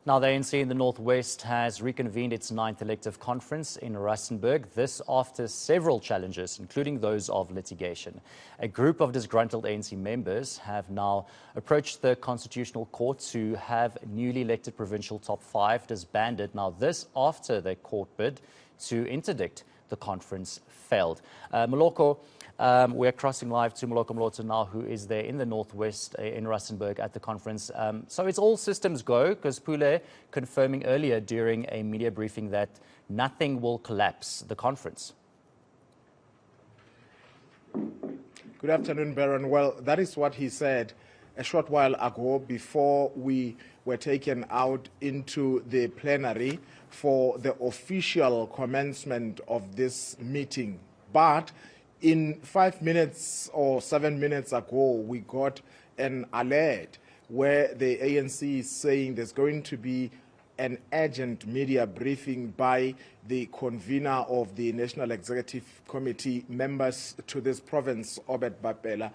Now, the ANC in the Northwest has reconvened its 9th elective conference in Rustenburg, this after several challenges, including those of litigation. A group of disgruntled ANC members have now approached the Constitutional Court to have newly elected provincial top 5 disbanded. Now, this after the court bid to interdict the conference failed. Moloko, we're crossing live to Moloko Moloto now, who is there in the Northwest in Rustenburg at the conference. So it's all systems go, because Pule confirming earlier during a media briefing that nothing will collapse the conference. Good afternoon, Baron. Well, that is what he said a short while ago before we were taken out into the plenary for the official commencement of this meeting. But in 5 minutes or 7 minutes ago, we got an alert where the ANC is saying there's going to be an urgent media briefing by the convener of the National Executive Committee members to this province, Obed Bapela.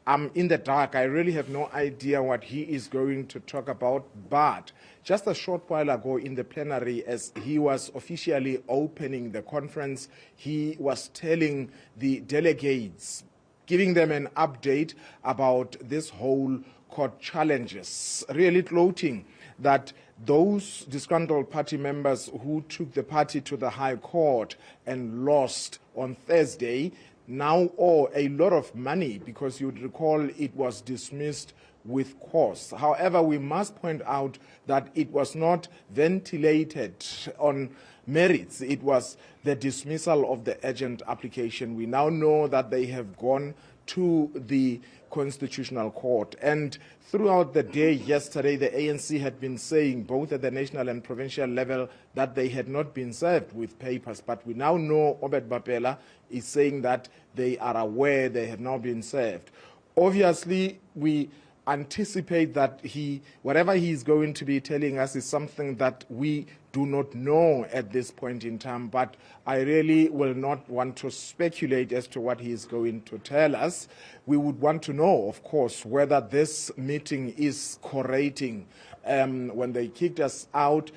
I'm in the dark. I really have no idea what he is going to talk about, but just a short while ago in the plenary, as he was officially opening the conference, he was telling the delegates, giving them an update about this whole court challenges, really gloating that those disgruntled party members who took the party to the High Court and lost on Thursday now owe a lot of money, because you would recall it was dismissed with cause. However, we must point out that it was not ventilated on merits. It was the dismissal of the urgent application. We now know that they have gone to the Constitutional Court. And throughout the day yesterday, the ANC had been saying, both at the national and provincial level, that they had not been served with papers. But we now know Obed Bapela is saying that they are aware they have now been served. Obviously, we anticipate that whatever he is going to be telling us is something that we do not know at this point in time, but I really will not want to speculate as to what he is going to tell us. We would want to know, of course, whether this meeting is correlating. When they kicked us out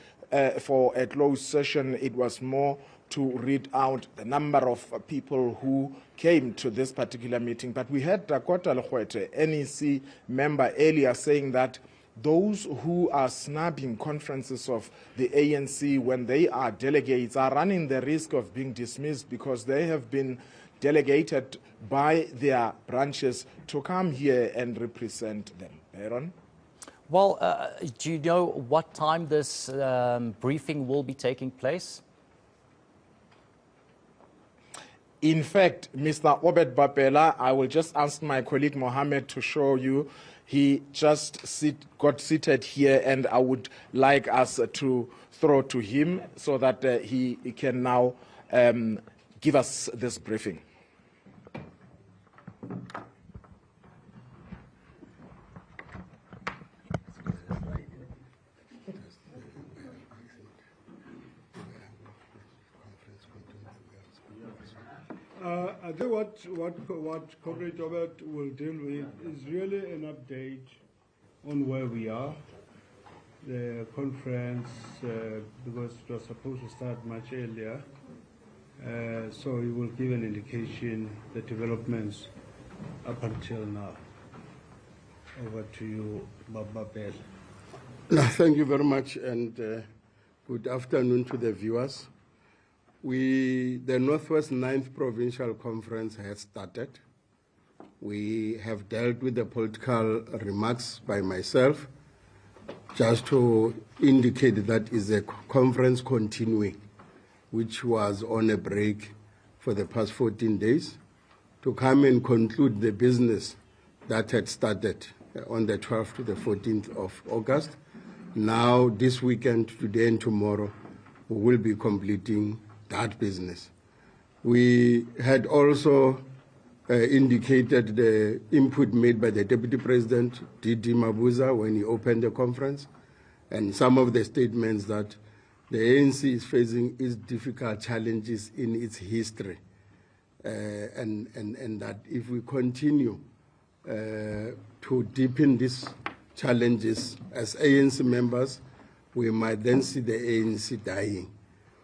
for a closed session, it was more to read out the number of people who came to this particular meeting. But we had Dakota Lehuete, NEC member, earlier saying that those who are snubbing conferences of the ANC when they are delegates are running the risk of being dismissed, because they have been delegated by their branches to come here and represent them. Aaron? Well, do you know what time this briefing will be taking place? In fact, Mr. Obed Bapela, I will just ask my colleague Mohammed to show you. He just got seated here, and I would like us to throw to him so that he can now give us this briefing. I think what Comrade Robert will deal with is really an update on where we are. The conference, because it was supposed to start much earlier, so he will give an indication the developments up until now. Over to you, Baba Bell. Thank you very much, and good afternoon to the viewers. The Northwest 9th Provincial Conference has started. We have dealt with the political remarks by myself, just to indicate that is a conference continuing, which was on a break for the past 14 days, to come and conclude the business that had started on the 12th to the 14th of August. Now, this weekend, today and tomorrow, we will be completing that business. We had also indicated the input made by the Deputy President, D.D. Mabuza, when he opened the conference, and some of the statements that the ANC is facing is difficult challenges in its history, and that if we continue to deepen these challenges as ANC members, we might then see the ANC dying.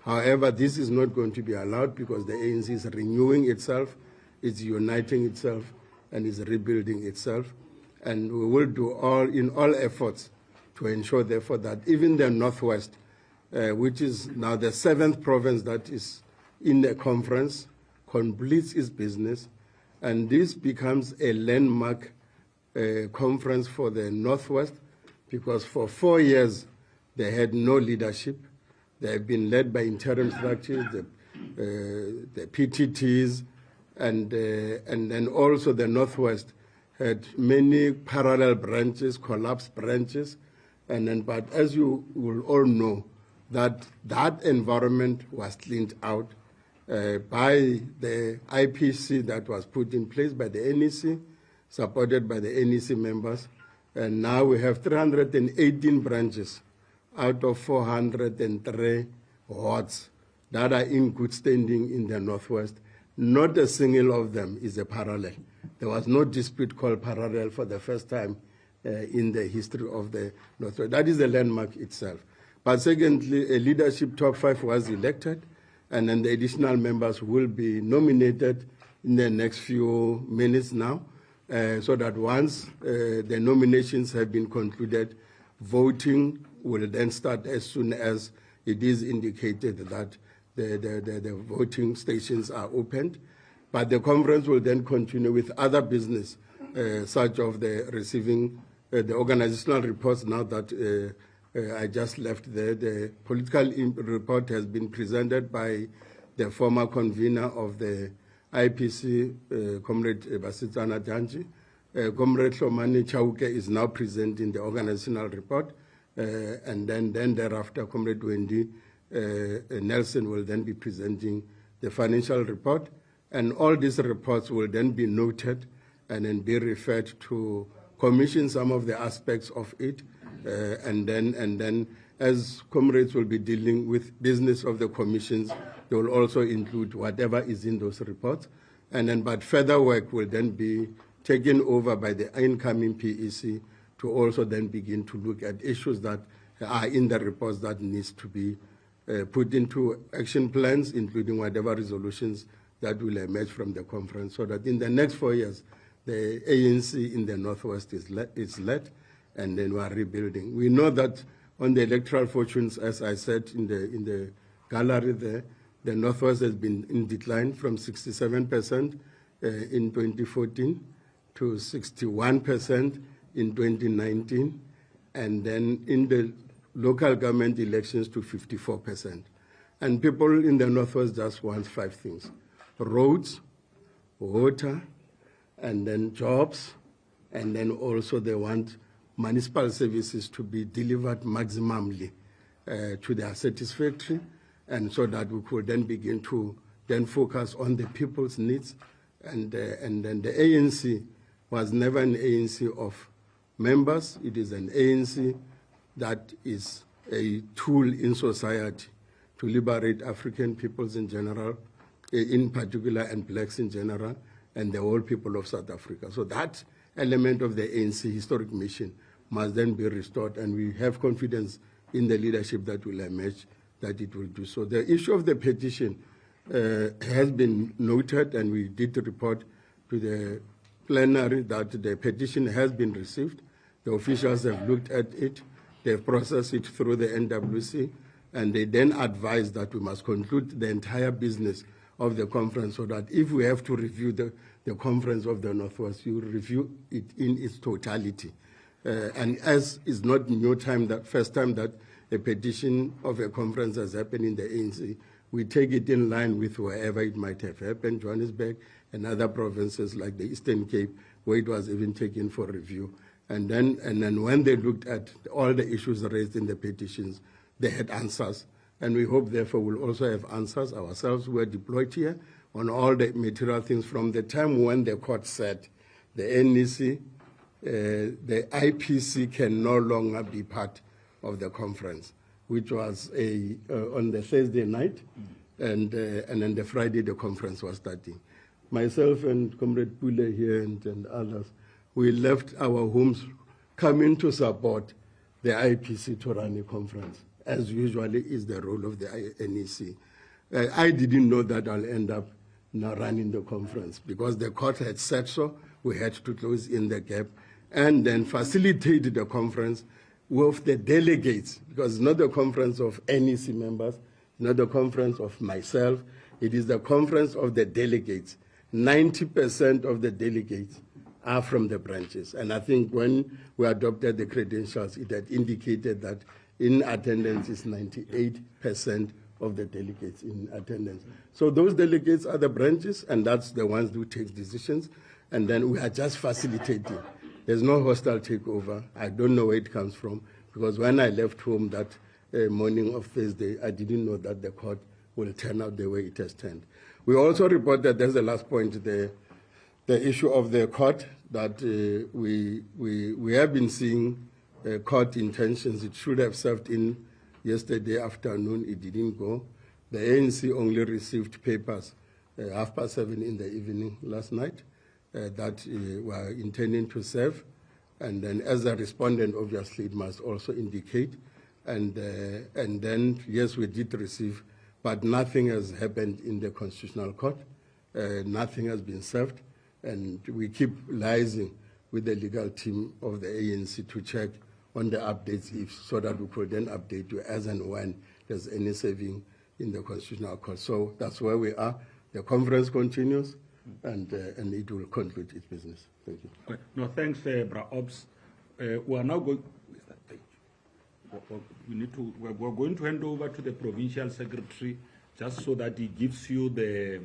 However, this is not going to be allowed because the ANC is renewing itself, it's uniting itself, and is rebuilding itself. And we will do all efforts to ensure, therefore, that even the Northwest, which is now the 7th province that is in the conference, completes its business, and this becomes a landmark conference for the Northwest, because for 4 years they had no leadership. They have been led by interim structures, the PTTs, and then also the Northwest had many parallel branches, collapsed branches, but as you will all know, that environment was cleaned out by the IPC that was put in place by the NEC, supported by the NEC members, and now we have 318 branches out of 403 wards that are in good standing in the Northwest. Not a single of them is a parallel. There was no dispute called parallel for the first time in the history of the Northwest. That is a landmark itself. But secondly, a leadership top 5 was elected, and then the additional members will be nominated in the next few minutes now, so that once the nominations have been concluded, voting will then start as soon as it is indicated that the voting stations are opened. But the conference will then continue with other business, such of the receiving the organizational reports now that I just left there. The political report has been presented by the former convener of the IPC, Comrade Basitsana Janji. Comrade Hlomani Chauke is now presenting the organizational report, and then thereafter, Comrade Wendy Nelson will then be presenting the financial report, and all these reports will then be noted and then be referred to commission some of the aspects of it, and then as comrades will be dealing with business of the commissions, they will also include whatever is in those reports, but further work will then be taken over by the incoming PEC to also then begin to look at issues that are in the reports that needs to be put into action plans, including whatever resolutions that will emerge from the conference, so that in the next 4 years, the ANC in the Northwest is led, and then we are rebuilding. We know that on the electoral fortunes, as I said in the gallery there, the Northwest has been in decline from 67% in 2014 to 61% in 2019, and then in the local government elections to 54%. And people in the Northwest just want 5 things: roads, water, and then jobs, and then also they want municipal services to be delivered maximally to their satisfactory, and so that we could then begin to then focus on the people's needs. And then the ANC was never an ANC of members. It is an ANC that is a tool in society to liberate African peoples in general, in particular, and blacks in general, and the whole people of South Africa. So that element of the ANC historic mission must then be restored, and we have confidence in the leadership that will emerge that it will do so. The issue of the petition has been noted, and we did report to the plenary that the petition has been received. The officials have looked at it, they've processed it through the NWC, and they then advised that we must conclude the entire business of the conference, so that if we have to review the conference of the Northwest, you review it in its totality. And as is not new time, that first time that a petition of a conference has happened in the ANC, we take it in line with wherever it might have happened, Johannesburg and other provinces like the Eastern Cape, where it was even taken for review. And then when they looked at all the issues raised in the petitions, they had answers. And we hope, therefore, we'll also have answers ourselves. We're deployed here on all the material things from the time when the court said the NEC, the IPC can no longer be part of the conference, which was on the Thursday night, and then the Friday the conference was starting. Myself and Comrade Pule here and others, we left our homes coming to support the IPC to run a conference, as usually is the role of the NEC. I didn't know that I'll end up now running the conference because the court had said so. We had to close in the gap and then facilitate the conference with the delegates, because it's not a conference of NEC members, not a conference of myself, it is the conference of the delegates. 90% of the delegates are from the branches. And I think when we adopted the credentials, it had indicated that in attendance is 98% of the delegates in attendance. So those delegates are the branches, and that's the ones who take decisions. And then we are just facilitating. There's no hostile takeover. I don't know where it comes from, because when I left home that morning of Thursday, I didn't know that the court will turn out the way it has turned. We also reported, there's the last point, the issue of the court, that we have been seeing court intentions. It should have served in yesterday afternoon. It didn't go. The ANC only received papers 7:30 in the evening last night that were intending to serve. And then as a respondent, obviously, it must also indicate. And then, yes, we did receive, but nothing has happened in the Constitutional Court. Nothing has been served. And we keep liaising with the legal team of the ANC to check on the updates, so that we could then update you as and when there's any serving in the Constitutional Court. So that's where we are. The conference continues, and it will conclude its business. Thank you. Okay. No, thanks, Bra Ops. We are now going. Where's that page? We're going to hand over to the provincial secretary, just so that he gives you the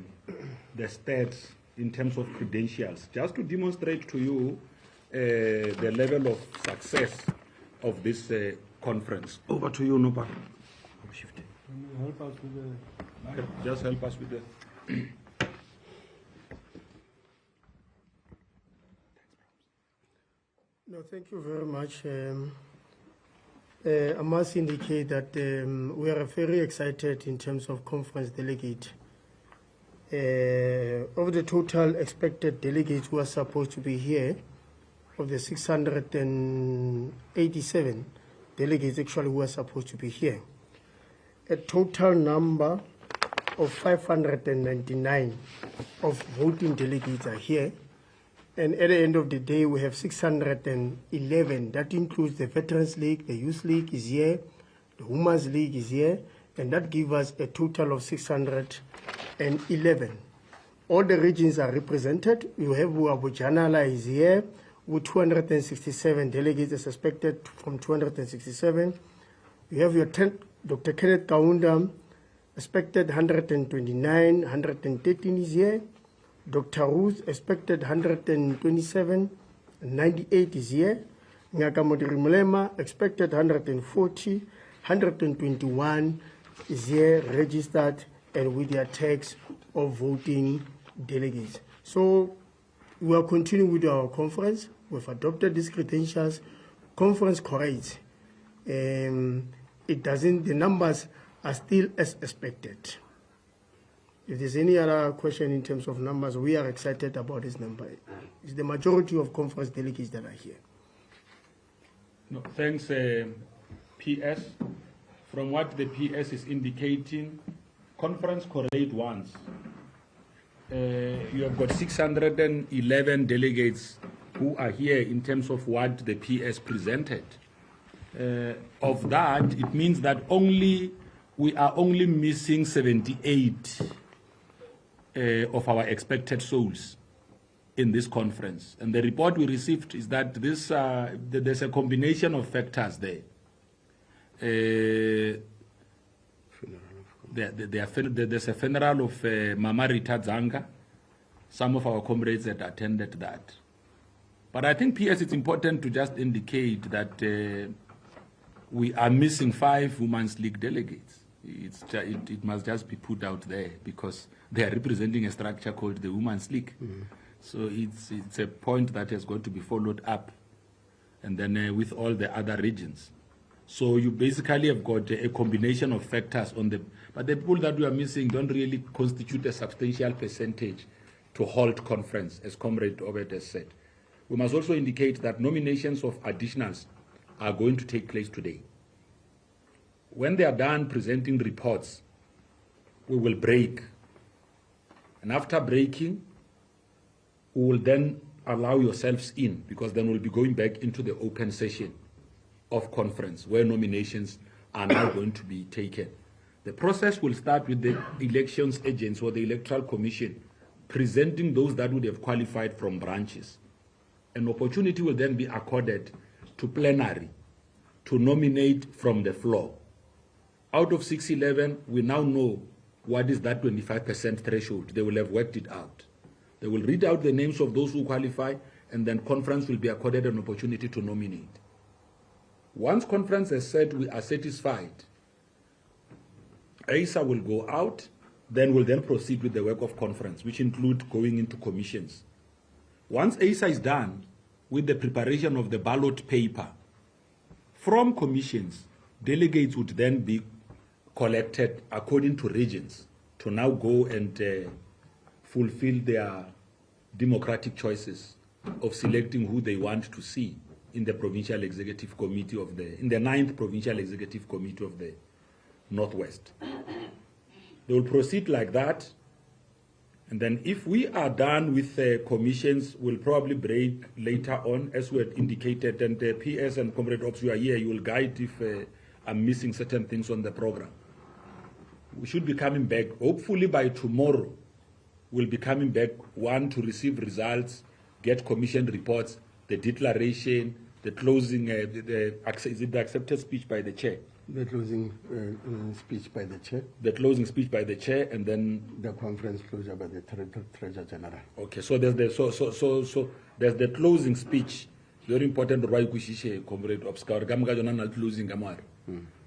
stats in terms of credentials, just to demonstrate to you the level of success of this conference. Over to you, Nupa. Can you help us with the... Just help us with the... No, thank you very much. I must indicate that we are very excited in terms of conference delegate. Of the total expected delegates who are supposed to be here, of the 687 delegates actually who are supposed to be here, a total number of 599 of voting delegates are here. And at the end of the day, we have 611. That includes the Veterans League, the Youth League is here, the Women's League is here, and that gives us a total of 611. All the regions are represented. You have Abujanala is here, with 267 delegates as expected from 267. You have your Dr. Kenneth Kaunda, expected 129, 113 is here. Dr. Ruth expected 127, 98 is here. Ngaka Modiri Mulema expected 140, 121 is here registered and with their tags of voting delegates. So we are continuing with our conference. We've adopted these credentials. Conference corrects. It doesn't, the numbers are still as expected. If there's any other question in terms of numbers, we are excited about this number. It's the majority of conference delegates that are here. No, thanks, PS. From what the PS is indicating, conference correlate once. You have got 611 delegates who are here in terms of what the PS presented. Of that, it means that we are only missing 78 of our expected souls in this conference. And the report we received is that there's a combination of factors there. There's a funeral of Mama Rita Zanga. Some of our comrades had attended that. But I think, PS, it's important to just indicate that we are missing 5 Women's League delegates. It must just be put out there because they are representing a structure called the Women's League. Mm-hmm. So it's a point that has got to be followed up, and then with all the other regions. So you basically have got a combination of factors on the, but the people that we are missing don't really constitute a substantial percentage to hold conference, as Comrade Obed has said. We must also indicate that nominations of additionals are going to take place today. When they are done presenting reports, we will break. And after breaking, we will then allow yourselves in, because then we'll be going back into the open session of conference where nominations are now going to be taken. The process will start with the elections agents or the Electoral Commission presenting those that would have qualified from branches. An opportunity will then be accorded to plenary to nominate from the floor. Out of 611, we now know what is that 25% threshold. They will have worked it out. They will read out the names of those who qualify, and then conference will be accorded an opportunity to nominate. Once conference has said we are satisfied, ASA will go out, then will then proceed with the work of conference, which include going into commissions. Once ASA is done with the preparation of the ballot paper, from commissions, delegates would then be collected according to regions to now go and fulfill their democratic choices of selecting who they want to see in the provincial executive committee in the 9th provincial executive committee of the Northwest. They will proceed like that, and then if we are done with the commissions, we'll probably break later on, as we had indicated, and the PS and Comrade Ops, you are here, you will guide if I'm missing certain things on the program. We should be coming back, hopefully by tomorrow, we'll be coming back, one, to receive results, get commission reports, the declaration, the closing, is it the accepted speech by the chair? The closing speech by the chair. The closing speech by the chair, and then the conference closure by the Treasurer General. Okay, so there's the there's the closing speech. Very important. Comrade Obscure. Closing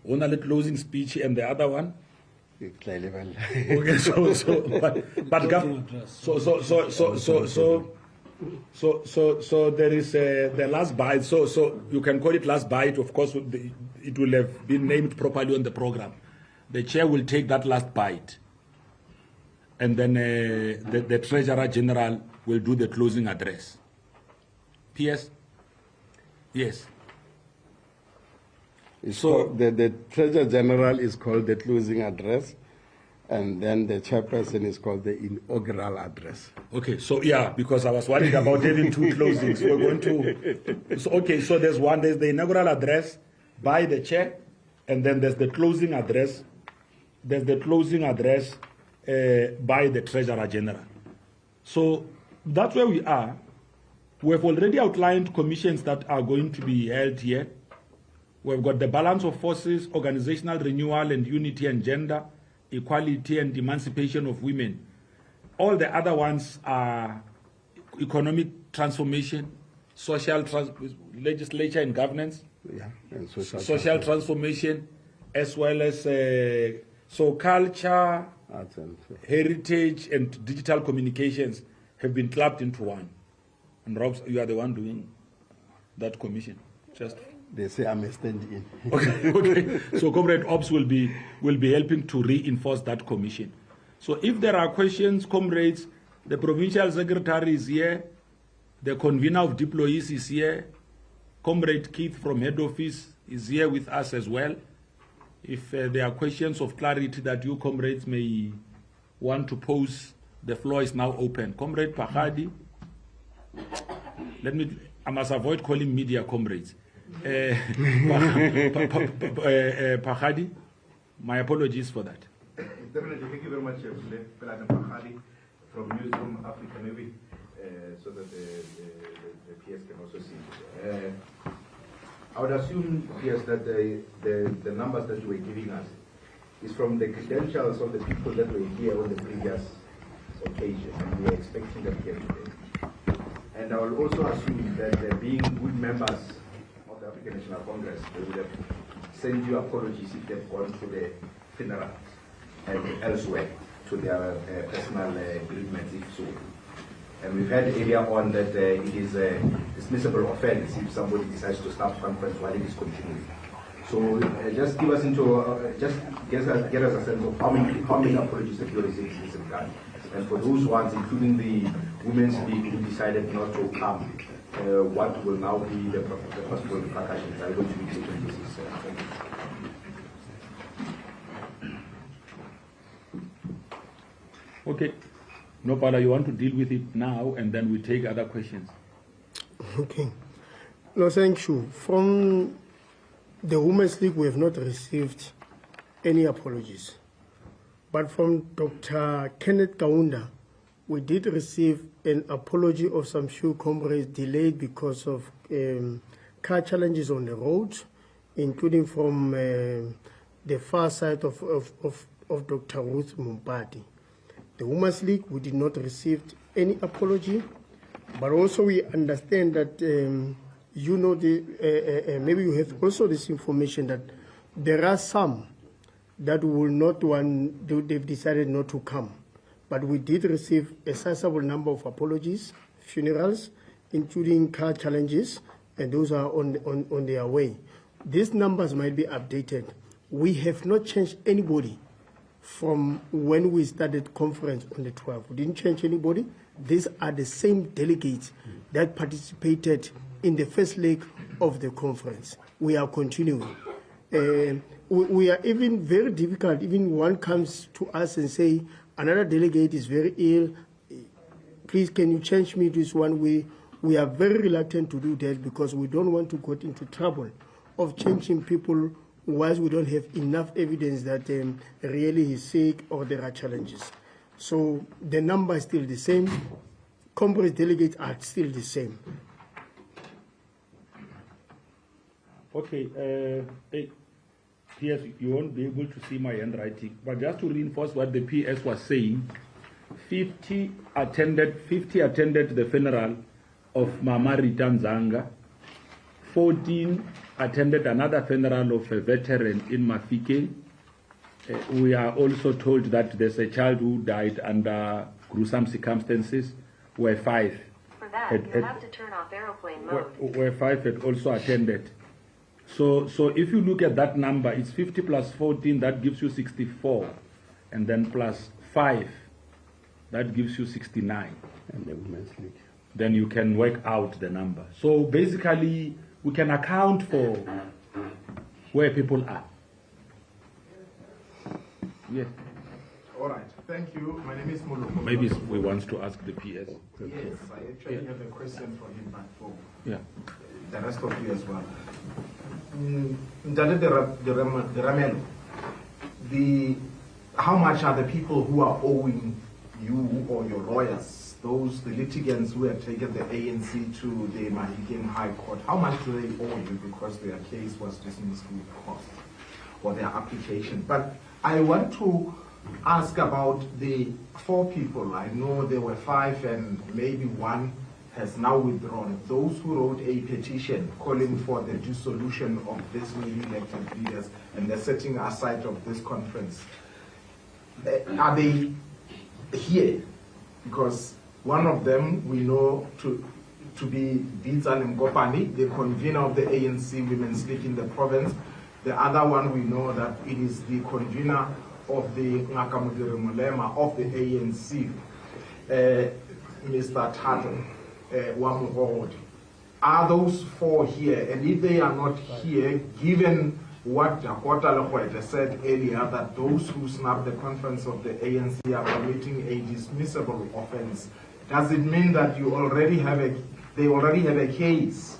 one the closing speech, and the other one. Okay, so there is the last bite. So you can call it last bite. Of course, it will have been named properly on the program. The chair will take that last bite, and then the Treasurer General will do the closing address. PS? Yes. So the Treasurer General is called the closing address, and then the chairperson is called the inaugural address. Okay, so yeah, because I was worried about having two closings. We're going to. So, okay, so there's the inaugural address by the chair, and then there's the closing address. There's the closing address by the Treasurer General. So that's where we are. We have already outlined commissions that are going to be held here. We've got the balance of forces, organizational renewal and unity and gender, equality and emancipation of women. All the other ones are economic transformation, legislature and governance, and social transformation, as well as culture, arts and heritage, and digital communications have been clubbed into one. And Robs, you are the one doing that commission. They say I'm a stand-in. Okay. So Comrade Ops will be helping to reinforce that commission. So if there are questions, comrades, the provincial secretary is here, the convener of deployees is here, Comrade Keith from head office is here with us as well. If there are questions of clarity that you comrades may want to pose, the floor is now open. Comrade Pahadi, I must avoid calling media comrades. Pahadi, my apologies for that. Definitely, thank you very much, Pahadi from Newsroom Africa, maybe, so that the PS can also see. I would assume, PS, that the numbers that you were giving us is from the credentials of the people that were here on the previous occasion, and we are expecting them here today. And I will also assume that being good members of the African National Congress, they would have sent you apologies if they've gone to the funeral and elsewhere to their personal bereavements, if so. And we've heard earlier on that it is a dismissible offense if somebody decides to stop conference while it is continuing. So just give us just get us a sense of how many apologies have you received in this regard. And for those ones, including the Women's League who decided not to come what will now be the possible repercussions are going to be taken this is thank you. Okay. No, Paula, you want to deal with it now, and then we take other questions. Okay. No, thank you. From the Women's League, we have not received any apologies. But from Dr. Kenneth Kaunda, we did receive an apology of some few comrades delayed because of car challenges on the road, including from the far side of Dr. Ruth Mumpati. The Women's League, we did not receive any apology, but also we understand that you know, maybe you have also this information that there are some that will not want, they've decided not to come. But we did receive a sizable number of apologies, funerals, including car challenges, and those are on their way. These numbers might be updated. We have not changed anybody from when we started conference on the 12th. We didn't change anybody. These are the same delegates that participated in the first leg of the conference. We are continuing. We are even very difficult, even one comes to us and say, another delegate is very ill, please can you change me to this one? We are very reluctant to do that because we don't want to get into trouble of changing people whilst we don't have enough evidence that really he's sick or there are challenges. So the number is still the same. Congress delegates are still the same. Okay, PS, you won't be able to see my handwriting, but just to reinforce what the PS was saying, 50 attended the funeral of Mama Rita Nzanga, 14 attended another funeral of a veteran in Mafike. We are also told that there's a child who died under gruesome circumstances, where 5 For that, you'll have to turn off aeroplane mode. Where 5 had also attended. So if you look at that number, it's 50 plus 14, that gives you 64. And then plus 5, that gives you 69. And the Women's League. Then you can work out the number. So basically, we can account for where people are. Yes. All right. Thank you. My name is Moloko. Maybe we want to ask the PS. Yes, I actually have a question for him, but for the rest of you as well. How much are the people who are owing you or your lawyers, the litigants who have taken the ANC to the Mahikeng High Court, how much do they owe you because their case was dismissed with cost or their application? But I want to ask about the 4 people. I know there were 5 and maybe 1 has now withdrawn. Those who wrote a petition calling for the dissolution of these newly elected leaders and the setting aside of this conference. Are they here? Because one of them we know to be Bitan Mkopani, the convener of the ANC Women's League in the province. The other one we know that it is the convener of the Ngakamudere Mulema of the ANC, Mr. Tato Wamuhodi. Are those 4 here? And if they are not here, given what Jakota Lekwete said earlier, that those who snap the conference of the ANC are committing a dismissible offense, does it mean that they already have a case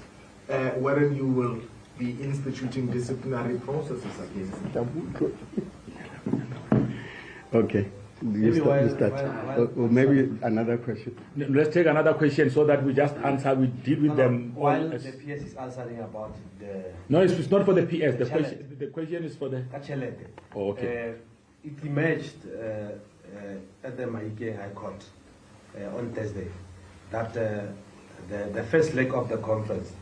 wherein you will be instituting disciplinary processes against them? Okay. Maybe another question. Let's take another question so that we just answer, we deal with them. While the PS is answering about the... No, it's not for the PS. The question is for the... Oh, okay. It emerged at the Mahikeng High Court on Thursday that the first leg of the conference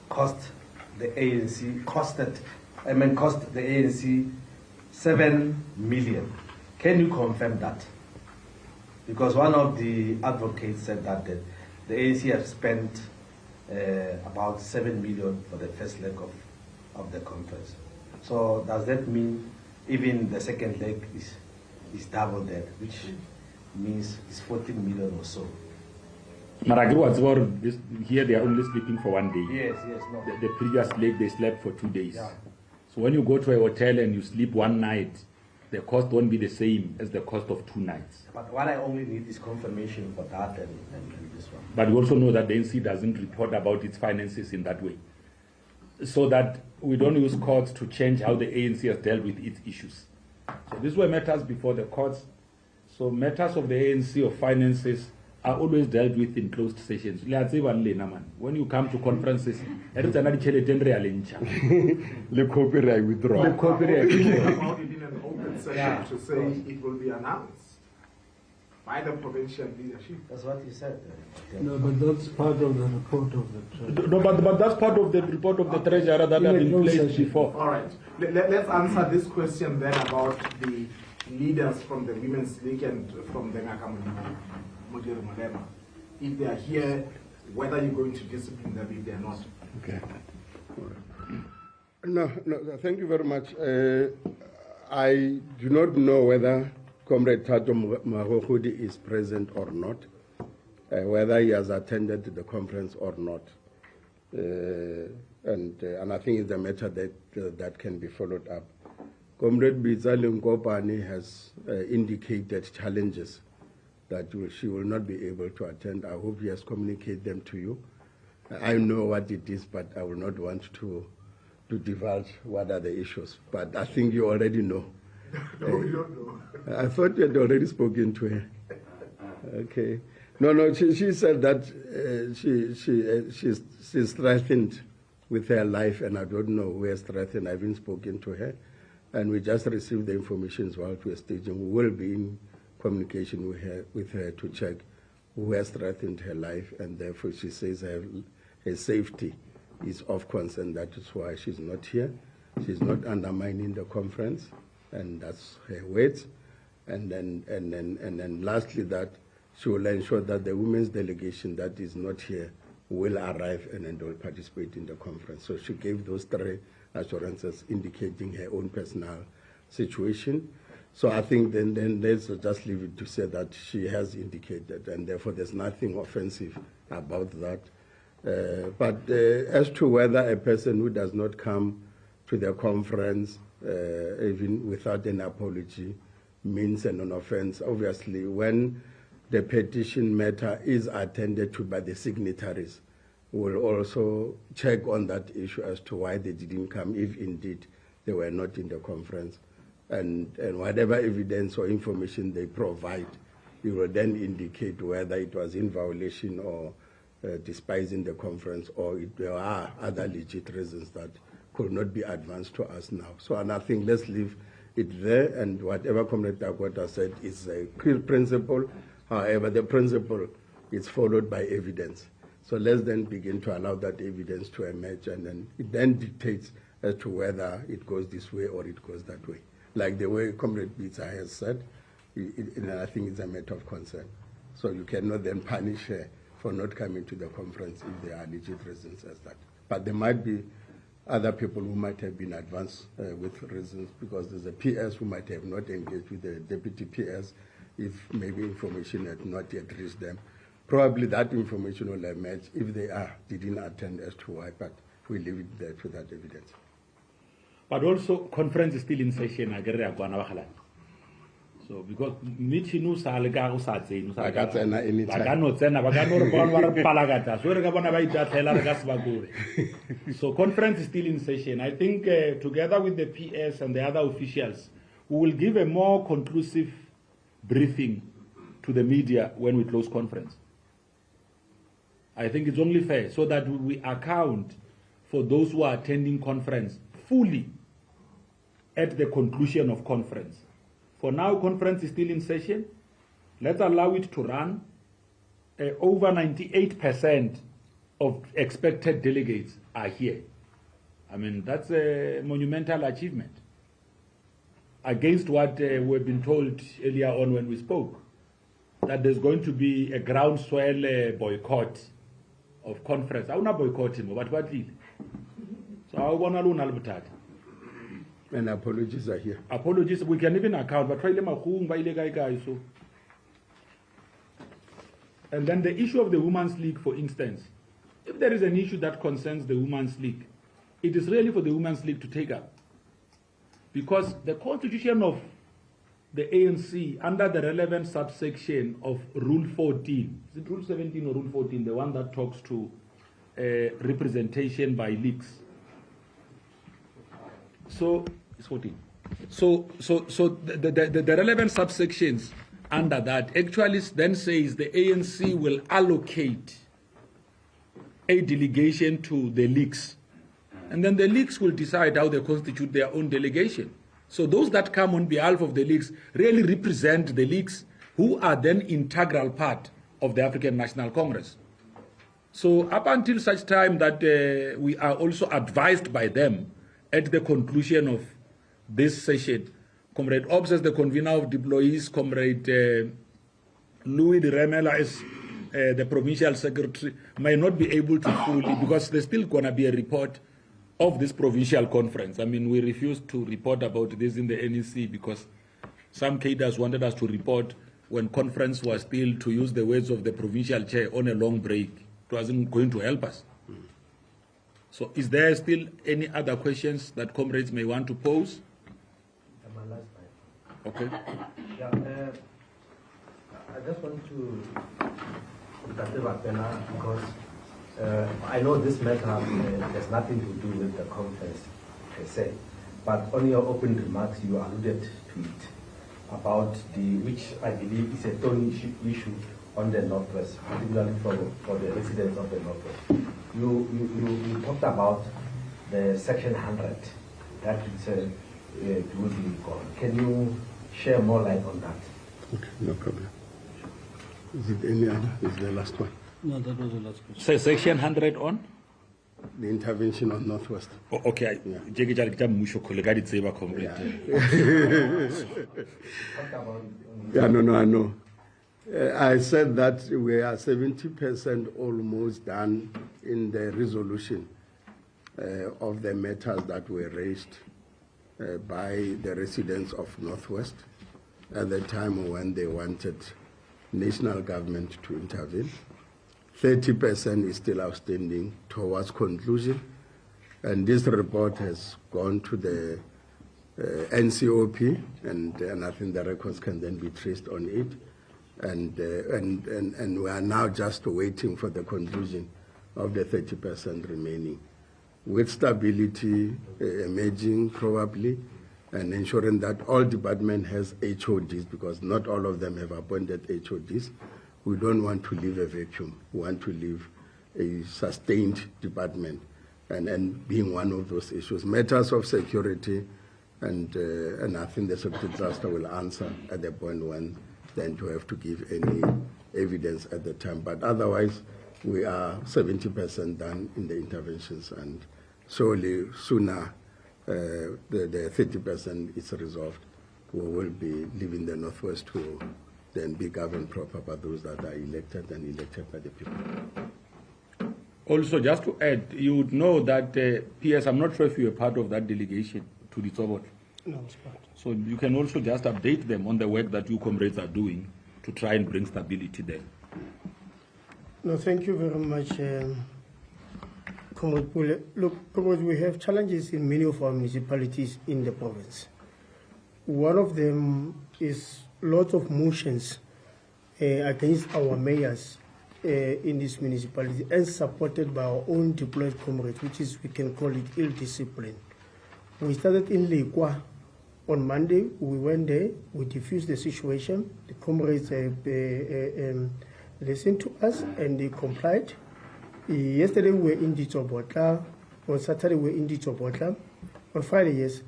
cost the ANC 7 million. Can you confirm that? Because one of the advocates said that the ANC have spent about 7 million for the first leg of the conference. So does that mean even the second leg is double that, which means it's 14 million or so? Maragri was here they are only sleeping for 1 day. Yes, no. The previous leg they slept for 2 days. Yeah. So when you go to a hotel and you sleep 1 night, the cost won't be the same as the cost of 2 nights. But what I only need is confirmation for that and this one. But we also know that the NC doesn't report about its finances in that way. So that we don't use courts to change how the ANC has dealt with its issues. So these were matters before the courts. So matters of the ANC of finances are always dealt with in closed sessions. When you come to conferences, the copyright withdrawal. The copyright withdrawal. About it in an open session to say it will be announced by the provincial leadership. That's what you said. No, but that's part of the report of the treasurer. No, but that's part of the report of the treasurer that had been placed before. All right. Let's answer this question then about the leaders from the Women's League and from the Ngaka Mulema. If they are here, whether you're going to discipline them if they are not. Okay. No, thank you very much. I do not know whether Comrade Tato Mahokudi is present or not, whether he has attended the conference or not. And I think it's a matter that can be followed up. Comrade Bizali Nkopani has indicated challenges that she will not be able to attend. I hope he has communicated them to you. I know what it is, but I will not want to divulge what are the issues. But I think you already know. No, we don't know. I thought you had already spoken to her. Okay. No, she said that she's threatened with her life, and I don't know who has threatened. I haven't spoken to her. And we just received the information while we were staging. We will be in communication with her to check who has threatened her life, and therefore she says her safety is of concern. That is why she's not here. She's not undermining the conference, and that's her words. And then lastly, that she will ensure that the women's delegation that is not here will arrive and will participate in the conference. So she gave those 3 assurances indicating her own personal situation. So I think then let's just leave it to say that she has indicated, and therefore there's nothing offensive about that. But as to whether a person who does not come to the conference, even without an apology, means an offense, obviously when the petition matter is attended to by the signatories, we'll also check on that issue as to why they didn't come, if indeed they were not in the conference. And whatever evidence or information they provide, you will then indicate whether it was in violation or despising the conference, or if there are other legit reasons that could not be advanced to us now. So, and I think let's leave it there, and whatever Comrade Dakwata said is a clear principle. However, the principle is followed by evidence. So let's then begin to allow that evidence to emerge, and then it then dictates as to whether it goes this way or it goes that way. Like the way Comrade Bitsa has said, I think it's a matter of concern. So you cannot then punish her for not coming to the conference if there are legit reasons as that. But there might be other people who might have been advanced with reasons, because there's a PS who might have not engaged with the deputy PS if maybe information had not yet reached them. Probably that information will emerge if they didn't attend as to why, but we leave it there to that evidence. But also, conference is still in session. So because Michinu Salga Usatse, so conference is still in session. I think together with the PS and the other officials, we will give a more conclusive briefing to the media when we close conference. I think it's only fair, so that we account for those who are attending conference fully at the conclusion of conference. For now, conference is still in session. Let's allow it to run. Over 98% of expected delegates are here. I mean, that's a monumental achievement against what we've been told earlier on when we spoke, that there's going to be a groundswell boycott of conference. I will not boycott him, but what did? So I want to learn. And apologies are here. Apologies, we can even account, but try them so. And then the issue of the Women's League, for instance, if there is an issue that concerns the Women's League, it is really for the Women's League to take up. Because the constitution of the ANC, under the relevant subsection of Rule 14, is it Rule 17 or Rule 14, the one that talks to representation by leagues? So, it's 14. So the relevant subsections under that actually then says the ANC will allocate a delegation to the leagues. And then the leagues will decide how they constitute their own delegation. So those that come on behalf of the leagues really represent the leagues, who are then integral part of the African National Congress. So up until such time that we are also advised by them at the conclusion of this session, Comrade Obbs as the convener of deployees, Comrade Louis de Remela as the provincial secretary, may not be able to fully, because there's still going to be a report of this provincial conference. I mean, we refused to report about this in the NEC because some cadres wanted us to report when conference was still, to use the words of the provincial chair, on a long break. It wasn't going to help us. So is there still any other questions that comrades may want to pose? Okay. Yeah, I just want to because I know this matter has nothing to do with the conference per se, but on your opening remarks you alluded to it about which I believe is a thorny issue on the Northwest, particularly for the residents of the Northwest. You talked about the Section 100 that will be gone. Can you share more light on that? Okay, no problem. Is it any other? Is the last one? No, that was the last question. So Section 100 on? The intervention on Northwest. Oh, okay. Yeah, no, I know. I said that we are 70% almost done in the resolution of the matters that were raised by the residents of Northwest at the time when they wanted national government to intervene. 30% is still outstanding towards conclusion, and this report has gone to the NCOP, and I think the records can then be traced on it, and we are now just waiting for the conclusion of the 30% remaining, with stability emerging probably, and ensuring that all department has HODs, because not all of them have appointed HODs. We don't want to leave a vacuum. We want to leave a sustained department, and being one of those issues. Matters of security, and I think the Secretary Cluster will answer at the point when then to have to give any evidence at the time. But otherwise, we are 70% done in the interventions, and surely sooner the 30% is resolved, we will be leaving the Northwest to then be governed proper by those that are elected and elected by the people. Also, just to add, you would know that PS, I'm not sure if you were part of that delegation to the Sobot. No, it's part. So you can also just update them on the work that you comrades are doing to try and bring stability there. No, thank you very much, Comrade Pule. Look, Comrade, we have challenges in many of our municipalities in the province. One of them is lots of motions against our mayors in this municipality, and supported by our own deployed comrades, which is, we can call it ill discipline. We started in Lekwa. On Monday, we went there, we diffused the situation. The comrades listened to us and they complied. Yesterday, we were in Ditsobotla. On Saturday, we were in Ditsobotla. On Friday, yes.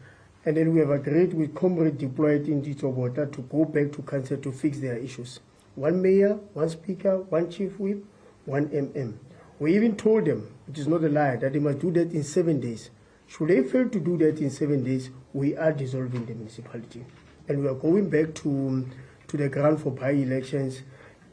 And then we have agreed with comrades deployed in Ditsobotla to go back to council to fix their issues. One mayor, one speaker, one chief whip, one MM. We even told them, which is not a lie, that they must do that in 7 days. Should they fail to do that in 7 days, we are dissolving the municipality. And we are going back to the ground for by-elections.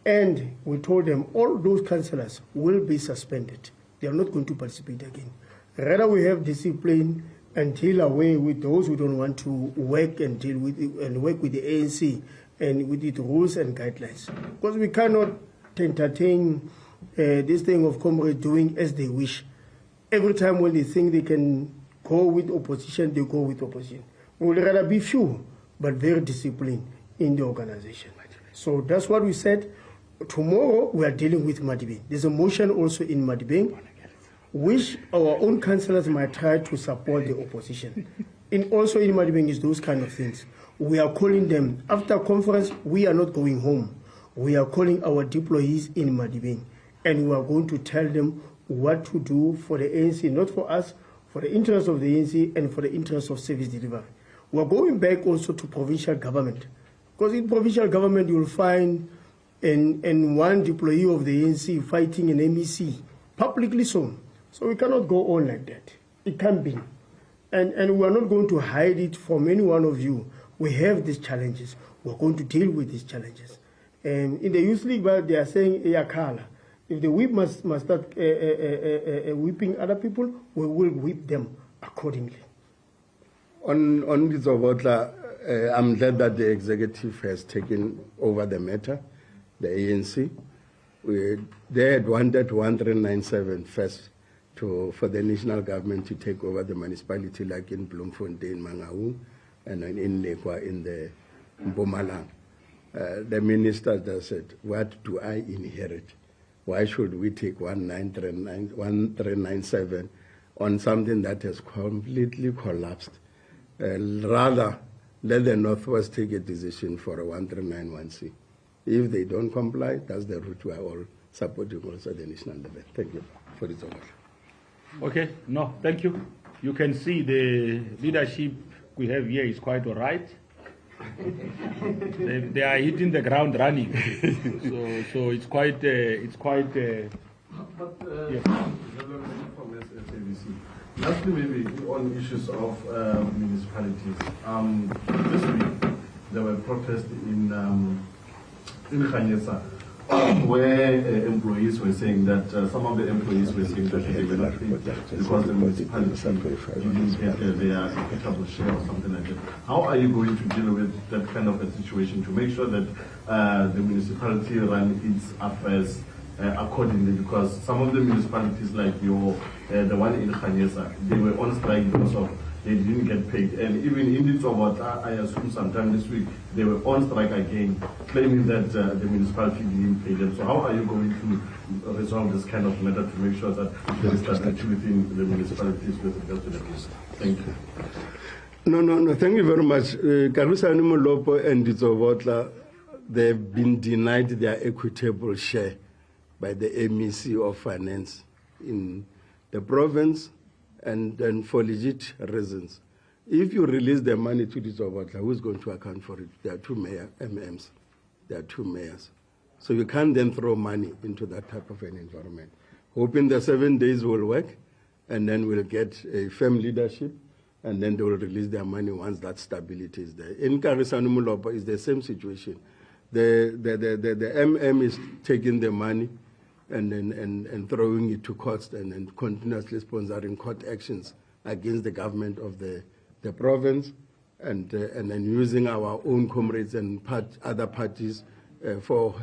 And we told them all those councillors will be suspended. They are not going to participate again. Rather, we have discipline and deal away with those who don't want to work and deal with it, and work with the ANC and with its rules and guidelines. Because we cannot entertain this thing of comrades doing as they wish. Every time when they think they can go with opposition, they go with opposition. We would rather be few, but very disciplined in the organization. So that's what we said. Tomorrow we are dealing with Madibeng. There's a motion also in Madibeng, which our own councillors might try to support the opposition. Also in Madibeng is those kind of things. We are calling them, after conference, we are not going home. We are calling our deployees in Madibeng, and we are going to tell them what to do for the ANC, not for us, for the interest of the ANC and for the interest of service delivery. We are going back also to provincial government, because in provincial government you will find one deployee of the ANC fighting an MEC, publicly so. So we cannot go on like that. It can't be. And we are not going to hide it from any one of you. We have these challenges. We are going to deal with these challenges. And in the Youth League, they are saying, Eyakala. If the whip must start whipping other people, we will whip them accordingly. On this, I'm glad that the executive has taken over the matter, the ANC. They had wanted 1397 first for the national government to take over the municipality, like in Bloemfontein, Mangaung, and in eNCA in the Mpumalanga. The minister just said, what do I inherit? Why should we take 1397 on something that has completely collapsed? Rather, let the Northwest take a decision for a 1391C. If they don't comply, that's the route we are all supporting also at the national level. Thank you for this offer. Okay, no, thank you. You can see the leadership we have here is quite all right. They are hitting the ground running. so it's quite yes. From SABC. Lastly, maybe on issues of municipalities. This week there were protests in Khanyesa, where employees were saying that some of the employees were saying that they were not paid because the municipality didn't get their equitable share or something like that. How are you going to deal with that kind of a situation to make sure that the municipality run its affairs accordingly? Because some of the municipalities, like the one in Khanyesa, they were on strike because of they didn't get paid. And even in Tsovota, I assume sometime this week, they were on strike again, claiming that the municipality didn't pay them. So how are you going to resolve this kind of matter to make sure that there is stability within the municipalities with regard to the case? Thank you. No, thank you very much. Kalusani Molopo and Tsovota, they've been denied their equitable share by the MEC of Finance in the province, and then for legit reasons. If you release the money to the Zobotla, who's going to account for it? There are two MMs. There are two mayors. So you can't then throw money into that type of an environment. Hoping the 7 days will work, and then we'll get a firm leadership, and then they will release their money once that stability is there. In Karisanu Mulopa, it's the same situation. The MM is taking the money and throwing it to courts and then continuously sponsoring court actions against the government of the province, and then using our own comrades and other parties for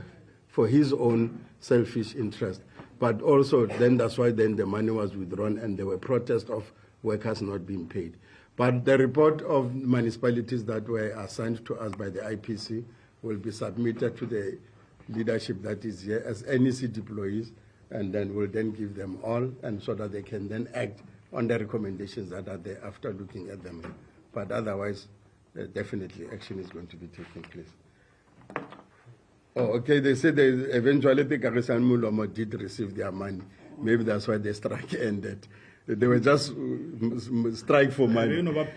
his own selfish interest. But also then that's why then the money was withdrawn and there were protests of workers not being paid. But the report of municipalities that were assigned to us by the IPC will be submitted to the leadership that is here as NEC deployees, and then we'll then give them all, and so that they can then act on the recommendations that are there after looking at them. But otherwise, definitely action is going to be taking place. Oh, okay, they said eventually the Karisan Mulomo did receive their money. Maybe that's why the strike ended. They were just strike for money. But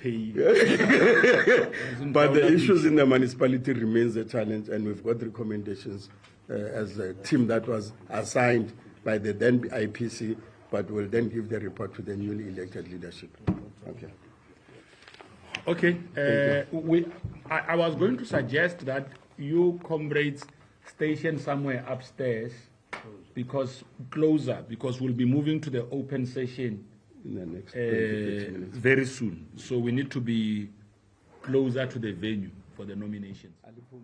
the issues in the municipality remains a challenge, and we've got recommendations as a team that was assigned by the then IPC, but will then give the report to the newly elected leadership. Okay. I was going to suggest that you comrades station somewhere upstairs, because we'll be moving to the open session in the next very soon. So we need to be closer to the venue for the nominations.